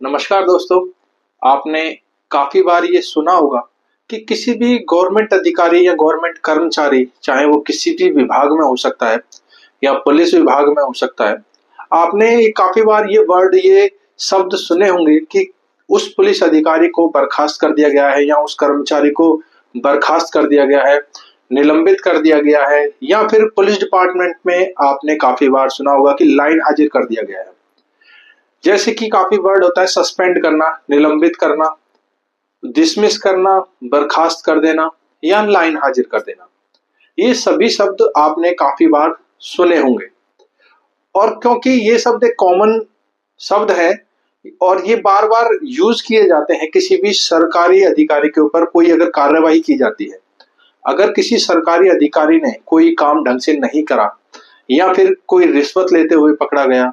नमस्कार दोस्तों। आपने काफी बार ये सुना होगा कि किसी भी गवर्नमेंट अधिकारी या गवर्नमेंट कर्मचारी, चाहे वो किसी भी विभाग में हो सकता है या पुलिस विभाग में हो सकता है, आपने काफी बार ये वर्ड, ये शब्द सुने होंगे कि उस पुलिस अधिकारी को बर्खास्त कर दिया गया है या उस कर्मचारी को बर्खास्त कर दिया गया है, निलंबित कर दिया गया है, या फिर पुलिस डिपार्टमेंट में आपने काफी बार सुना होगा कि लाइन हाजिर कर दिया गया है। जैसे कि काफी वर्ड होता है सस्पेंड करना, निलंबित करना, डिसमिस करना, बर्खास्त कर देना या लाइन हाजिर कर देना। ये सभी शब्द आपने काफी बार सुने होंगे और क्योंकि ये शब्द एक कॉमन शब्द है और ये बार बार यूज किए जाते हैं किसी भी सरकारी अधिकारी के ऊपर कोई अगर कार्यवाही की जाती है, अगर किसी सरकारी अधिकारी ने कोई काम ढंग से नहीं करा या फिर कोई रिश्वत लेते हुए पकड़ा गया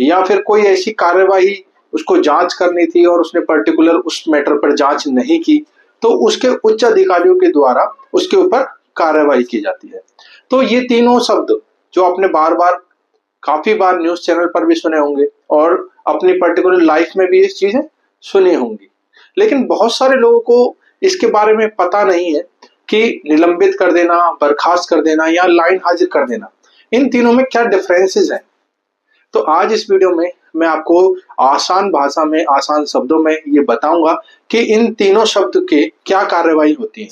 या फिर कोई ऐसी कार्यवाही उसको जांच करनी थी और उसने पर्टिकुलर उस मैटर पर जांच नहीं की, तो उसके उच्च अधिकारियों के द्वारा उसके ऊपर कार्यवाही की जाती है। तो ये तीनों शब्द जो आपने बार बार काफी बार न्यूज चैनल पर भी सुने होंगे और अपनी पर्टिकुलर लाइफ में भी ये चीजें सुनी होंगी, लेकिन बहुत सारे लोगों को इसके बारे में पता नहीं है कि निलंबित कर देना, बर्खास्त कर देना या लाइन हाजिर कर देना, इन तीनों में क्या डिफरेंसेस हैं। तो आज इस वीडियो में मैं आपको आसान भाषा में, आसान शब्दों में ये बताऊंगा कि इन तीनों शब्द के क्या कार्रवाई होती है,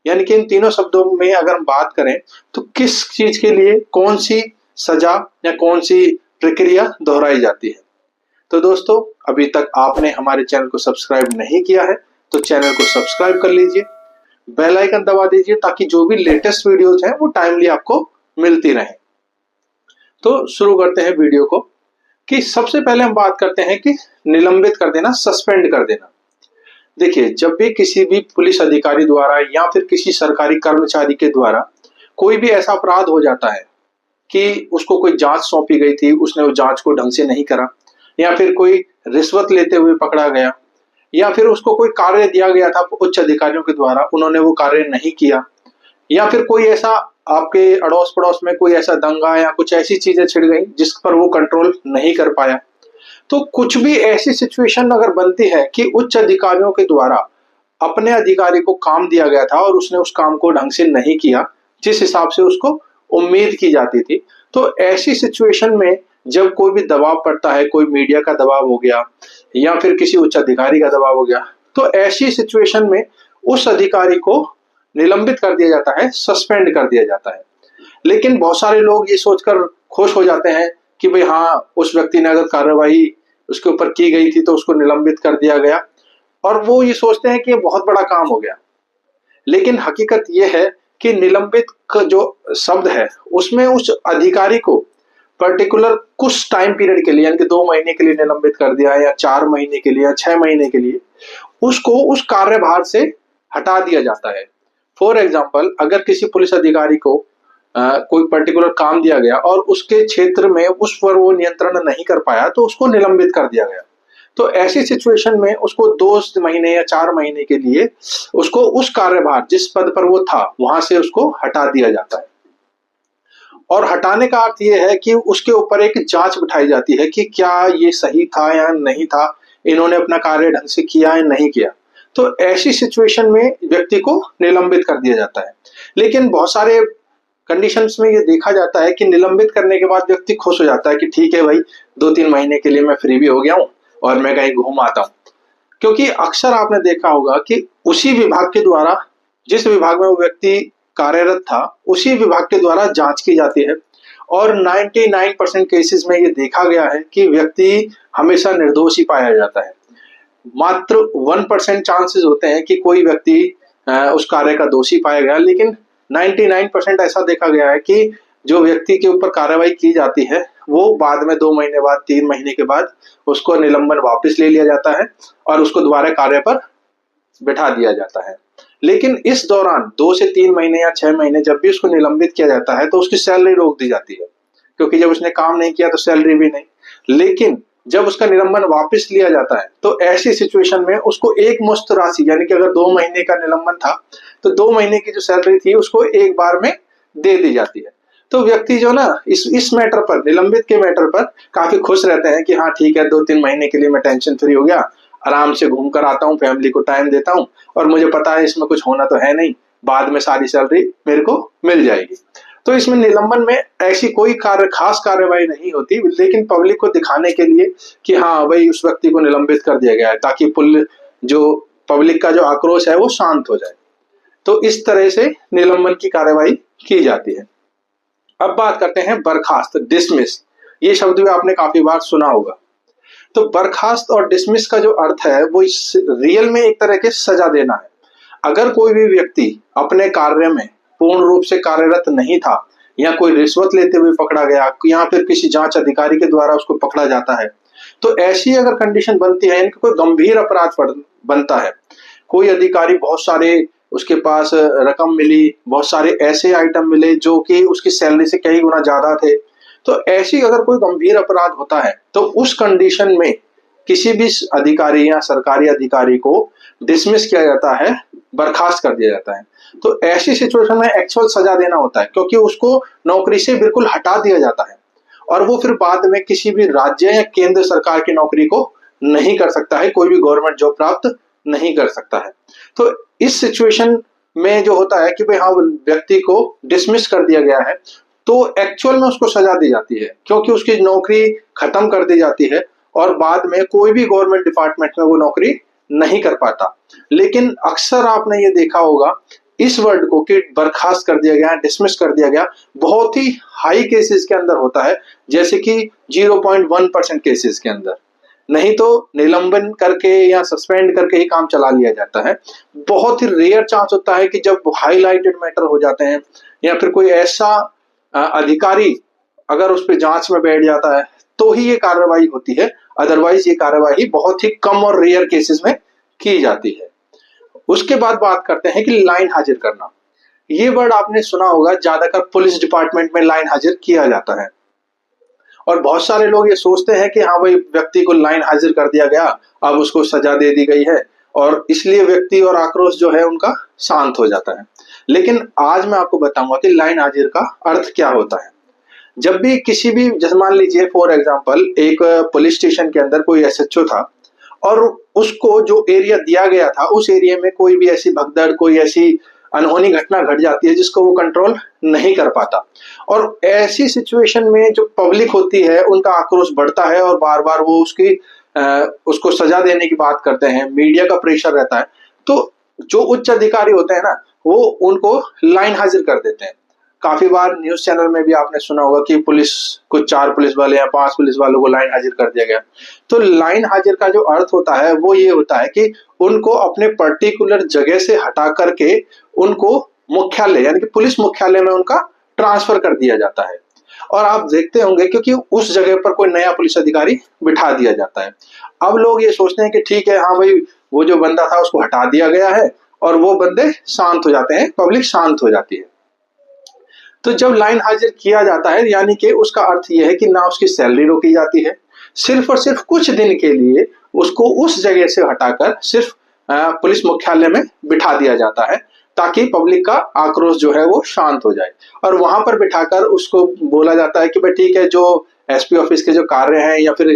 यानी कि इन तीनों शब्दों में अगर हम बात करें तो किस चीज के लिए कौन सी सजा या कौन सी प्रक्रिया दोहराई जाती है। तो दोस्तों, अभी तक आपने हमारे चैनल को सब्सक्राइब नहीं किया है तो चैनल को सब्सक्राइब कर लीजिए, बेल आइकन दबा दीजिए ताकि जो भी लेटेस्ट वीडियोज हैं वो टाइमली आपको मिलती रहे। तो शुरू करते हैं वीडियो को कि सबसे पहले हम बात करते हैं कि निलंबित कर देना, सस्पेंड कर देना। देखिए, जब भी किसी भी पुलिस अधिकारी द्वारा या फिर किसी सरकारी कर्मचारी के द्वारा कोई भी ऐसा अपराध हो जाता है कि उसको कोई जांच सौंपी गई थी, उसने वो जांच को ढंग से नहीं करा, या फिर कोई रिश्वत लेते हुए पकड़ा गया, या फिर उसको कोई कार्य दिया गया था उच्च अधिकारियों के द्वारा, उन्होंने वो कार्य नहीं किया, या फिर कोई ऐसा आपके अड़ोस पड़ोस में कोई ऐसा दंगा या कुछ ऐसी चीजें छिड़ गई जिस पर वो कंट्रोल नहीं कर पाया, तो कुछ भी ऐसी सिचुएशन अगर बनती है कि उच्च अधिकारियों के द्वारा अपने अधिकारी को काम दिया गया था और उसने उस काम को ढंग से नहीं किया जिस हिसाब से उसको उम्मीद की जाती थी, तो ऐसी सिचुएशन में जब कोई भी दबाव पड़ता है, कोई मीडिया का दबाव हो गया या फिर किसी उच्च अधिकारी का दबाव हो गया, तो ऐसी सिचुएशन में उस अधिकारी को निलंबित कर दिया जाता है, सस्पेंड कर दिया जाता है। लेकिन बहुत सारे लोग ये सोचकर खुश हो जाते हैं कि भाई हाँ, उस व्यक्ति ने अगर कार्रवाई उसके ऊपर की गई थी तो उसको निलंबित कर दिया गया, और वो ये सोचते हैं कि ये बहुत बड़ा काम हो गया। लेकिन हकीकत ये है कि निलंबित का जो शब्द है उसमें उस अधिकारी को पर्टिकुलर कुछ टाइम पीरियड के लिए, यानी कि 2 महीने के लिए निलंबित कर दिया या 4 महीने के लिए या 6 महीने के लिए उसको उस कार्यभार से हटा दिया जाता है। फॉर एग्जाम्पल, अगर किसी पुलिस अधिकारी को कोई पर्टिकुलर काम दिया गया और उसके क्षेत्र में उस पर वो नियंत्रण नहीं कर पाया तो उसको निलंबित कर दिया गया, तो ऐसी सिचुएशन में उसको 2 महीने या 4 महीने के लिए उसको उस कार्यभार, जिस पद पर वो था, वहां से उसको हटा दिया जाता है। और हटाने का अर्थ ये है कि उसके ऊपर एक जांच बिठाई जाती है कि क्या ये सही था या नहीं था, इन्होंने अपना कार्य ढंग से किया या नहीं किया। तो ऐसी सिचुएशन में व्यक्ति को निलंबित कर दिया जाता है। लेकिन बहुत सारे कंडीशंस में ये देखा जाता है कि निलंबित करने के बाद व्यक्ति खुश हो जाता है कि ठीक है भाई, 2-3 महीने के लिए मैं फ्री भी हो गया हूँ और मैं कहीं घूम आता हूँ। क्योंकि अक्सर आपने देखा होगा कि उसी विभाग के द्वारा, जिस विभाग में वो व्यक्ति कार्यरत था, उसी विभाग के द्वारा जांच की जाती है और 99% केसेस में ये देखा गया है कि व्यक्ति हमेशा निर्दोष ही पाया जाता है। मात्र 1% चांसेस होते हैं कि कोई व्यक्ति उस कार्य का दोषी पाया गया, लेकिन 99% ऐसा देखा गया है कि जो व्यक्ति के ऊपर कार्रवाई की जाती है वो बाद में 2 महीने बाद, 3 महीने के बाद उसको निलंबन वापस ले लिया जाता है और उसको दोबारा कार्य पर बिठा दिया जाता है। लेकिन इस दौरान 2 से 3 महीने या 6 महीने जब भी उसको निलंबित किया जाता है तो उसकी सैलरी रोक दी जाती है, क्योंकि जब उसने काम नहीं किया तो सैलरी भी नहीं। लेकिन जब उसका निलंबन वापस लिया जाता है तो ऐसी सिचुएशन में उसको एक मुश्त राशि, यानी कि अगर 2 महीने का निलंबन था तो 2 महीने की जो सैलरी थी उसको एक बार में दे दी जाती है। तो व्यक्ति जो ना इस मैटर पर, निलंबित के मैटर पर काफी खुश रहते हैं कि हाँ ठीक है, 2-3 महीने के लिए मैं टेंशन फ्री हो गया, आराम से घूम कर आता हूँ, फैमिली को टाइम देता हूँ और मुझे पता है इसमें कुछ होना तो है नहीं, बाद में सारी सैलरी मेरे को मिल जाएगी। तो इसमें निलंबन में ऐसी कोई खास कार्यवाही नहीं होती, लेकिन पब्लिक को दिखाने के लिए कि हाँ भाई उस व्यक्ति को निलंबित कर दिया गया है, ताकि जो पब्लिक का जो आक्रोश है वो शांत हो जाए। तो इस तरह से निलंबन की कार्यवाही की जाती है। अब बात करते हैं बर्खास्त, डिसमिस। ये शब्द भी आपने काफी बार सुना होगा। तो बर्खास्त और डिसमिस का जो अर्थ है वो रियल में एक तरह के सजा देना है। अगर कोई भी व्यक्ति अपने कार्य में पूर्ण रूप से कार्यरत नहीं था, या कोई रिश्वत लेते हुए पकड़ा गया, या फिर किसी जांच अधिकारी के द्वारा उसको पकड़ा जाता है, तो ऐसी अगर कंडीशन बनती है, इनका कोई गंभीर अपराध बनता है, कोई अधिकारी बहुत सारे उसके पास रकम मिली, बहुत सारे ऐसे आइटम मिले जो कि उसकी सैलरी से कई गुना ज्यादा थे, तो ऐसी अगर कोई गंभीर अपराध होता है तो उस कंडीशन में किसी भी अधिकारी या सरकारी अधिकारी को डिसमिस किया जाता है, बर्खास्त कर दिया जाता है। तो ऐसी सिचुएशन में एक्चुअल सजा देना होता है, क्योंकि उसको नौकरी से बिल्कुल हटा दिया जाता है और वो फिर बाद में किसी भी राज्य या केंद्र सरकार की नौकरी को नहीं कर सकता है, कोई भी गवर्नमेंट जॉब प्राप्त नहीं कर सकता है। तो इस सिचुएशन में जो होता है कि भाई हाँ व्यक्ति को डिसमिस कर दिया गया है, तो एक्चुअल में उसको सजा दी जाती है, क्योंकि उसकी नौकरी खत्म कर दी जाती है और बाद में कोई भी गवर्नमेंट डिपार्टमेंट में वो नौकरी नहीं कर पाता। लेकिन अक्सर आपने ये देखा होगा इस वर्ड को कि बर्खास्त कर दिया गया, डिसमिस कर दिया गया, बहुत ही हाई केसेस के अंदर होता है, जैसे कि 0.1% केसेस के अंदर। नहीं तो निलंबन करके या सस्पेंड करके ही काम चला लिया जाता है। बहुत ही रेयर चांस होता है कि जब हाईलाइटेड मैटर हो जाते हैं या फिर कोई ऐसा अधिकारी अगर उस पर जांच में बैठ जाता है तो ही ये कार्रवाई होती है, अदरवाइज ये कार्रवाई बहुत ही कम और रेयर केसेस में की जाती है। उसके बाद बात करते हैं कि लाइन हाजिर करना। ये वर्ड आपने सुना होगा, ज्यादातर पुलिस डिपार्टमेंट में लाइन हाजिर किया जाता है और बहुत सारे लोग ये सोचते हैं कि हाँ भाई व्यक्ति को लाइन हाजिर कर दिया गया, अब उसको सजा दे दी गई है और इसलिए व्यक्ति और आक्रोश जो है उनका शांत हो जाता है। लेकिन आज मैं आपको बताऊंगा कि लाइन हाजिर का अर्थ क्या होता है। जब भी किसी भी, जैसे मान लीजिए फॉर एग्जांपल एक पुलिस स्टेशन के अंदर कोई एसएचओ था और उसको जो एरिया दिया गया था उस एरिया में कोई भी ऐसी भगदड़, कोई ऐसी अनहोनी घटना घट जाती है जिसको वो कंट्रोल नहीं कर पाता, और ऐसी सिचुएशन में जो पब्लिक होती है उनका आक्रोश बढ़ता है और बार बार वो उसको सजा देने की बात करते हैं, मीडिया का प्रेशर रहता है, तो जो उच्च अधिकारी होते हैं ना वो उनको लाइन हाजिर कर देते हैं। काफी बार न्यूज चैनल में भी आपने सुना होगा कि पुलिस को 4 पुलिस वाले या 5 पुलिस वालों को लाइन हाजिर कर दिया गया। तो लाइन हाजिर का जो अर्थ होता है वो ये होता है कि उनको अपने पर्टिकुलर जगह से हटा करके उनको मुख्यालय यानी कि पुलिस मुख्यालय में उनका ट्रांसफर कर दिया जाता है। और आप देखते होंगे क्योंकि उस जगह पर कोई नया पुलिस अधिकारी बिठा दिया जाता है। अब लोग ये सोचते हैं कि ठीक है, हाँ भाई वो जो बंदा था उसको हटा दिया गया है और वो बंदे शांत हो जाते हैं, पब्लिक शांत हो जाती है। तो जब लाइन हाजिर किया जाता है यानी कि उसका अर्थ यह है कि ना उसकी सैलरी रोकी जाती है, सिर्फ और सिर्फ कुछ दिन के लिए उसको उस जगह से हटाकर सिर्फ पुलिस मुख्यालय में बिठा दिया जाता है, ताकि पब्लिक का आक्रोश जो है वो शांत हो जाए। और वहां पर बिठाकर उसको बोला जाता है कि भाई ठीक है, जो एसपी ऑफिस के जो कार्य हैं या फिर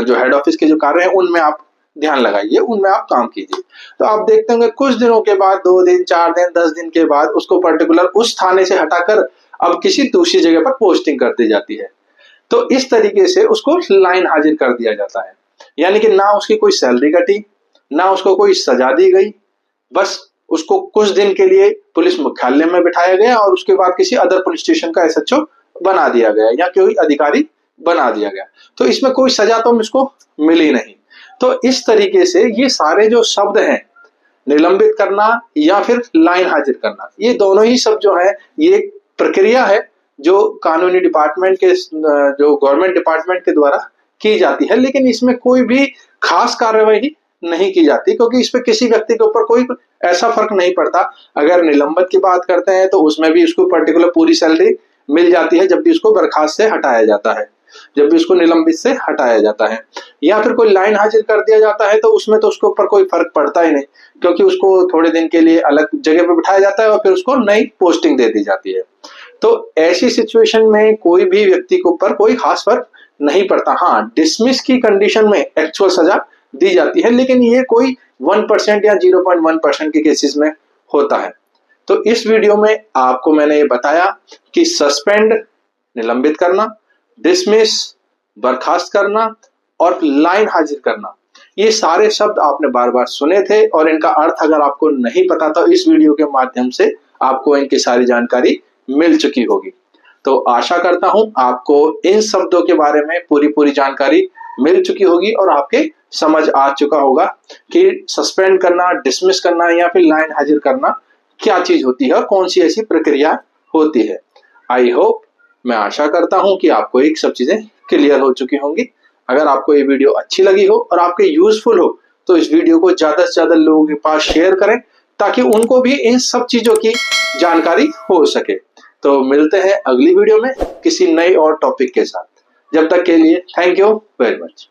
जो हेड ऑफिस के जो कार्य हैं उनमें आप ध्यान लगाइए, उनमें आप काम कीजिए। तो आप देखते होंगे कुछ दिनों के बाद, 2 दिन, 4 दिन, 10 दिन के बाद उसको पर्टिकुलर उस थाने से हटाकर अब किसी दूसरी जगह पर पोस्टिंग कर दी जाती है। तो इस तरीके से उसको लाइन हाजिर कर दिया जाता है, यानी कि ना उसकी कोई सैलरी कटी, ना उसको कोई सजा दी गई, बस उसको कुछ दिन के लिए पुलिस मुख्यालय में बिठाया गया और उसके बाद किसी अदर पुलिस स्टेशन का एसएचओ बना दिया गया या कोई अधिकारी बना दिया गया। तो इसमें कोई सजा तो इसको मिली नहीं। तो इस तरीके से ये सारे जो शब्द हैं, निलंबित करना या फिर लाइन हाजिर करना, ये दोनों ही शब्द जो है ये प्रक्रिया है जो कानूनी डिपार्टमेंट के, जो गवर्नमेंट डिपार्टमेंट के द्वारा की जाती है। लेकिन इसमें कोई भी खास कार्यवाही नहीं की जाती, क्योंकि इस पे किसी व्यक्ति के ऊपर कोई ऐसा फर्क नहीं पड़ता। अगर निलंबित की बात करते हैं तो उसमें भी उसको पर्टिकुलर पूरी सैलरी मिल जाती है जब भी उसको बर्खास्त से हटाया जाता है, जब भी उसको निलंबित से हटाया जाता है। या फिर कोई लाइन हाजिर कर दिया जाता है तो उसमें तो उसके ऊपर कोई फर्क पड़ता ही नहीं, क्योंकि उसको थोड़े दिन के लिए अलग जगह पे बिठाया जाता है और फिर उसको नई पोस्टिंग दे दी जाती है। तो ऐसी सिचुएशन में कोई भी व्यक्ति के ऊपर कोई खास फर्क नहीं पड़ता। हाँ, डिसमिस की कंडीशन में एक्चुअल सजा दी जाती है, लेकिन ये कोई 1% या 0.1% के केसेस में होता है। तो इस वीडियो में आपको मैंने ये बताया कि सस्पेंड निलंबित करना, डिसमिस बर्खास्त करना और लाइन हाजिर करना, ये सारे शब्द आपने बार बार सुने थे और इनका अर्थ अगर आपको नहीं पता तो इस वीडियो के माध्यम से आपको इनकी सारी जानकारी मिल चुकी होगी। तो आशा करता हूं आपको इन शब्दों के बारे में पूरी जानकारी मिल चुकी होगी और आपके समझ आ चुका होगा कि सस्पेंड करना, डिसमिस करना या फिर लाइन हाजिर करना क्या चीज होती है और कौन सी ऐसी प्रक्रिया होती है। आई होप, मैं आशा करता हूं कि आपको एक सब चीजें क्लियर हो चुकी होंगी। अगर आपको ये वीडियो अच्छी लगी हो और आपके यूजफुल हो तो इस वीडियो को ज्यादा से ज्यादा लोगों के पास शेयर करें ताकि उनको भी इन सब चीजों की जानकारी हो सके। तो मिलते हैं अगली वीडियो में किसी नए और टॉपिक के साथ। जब तक के लिए थैंक यू वेरी मच।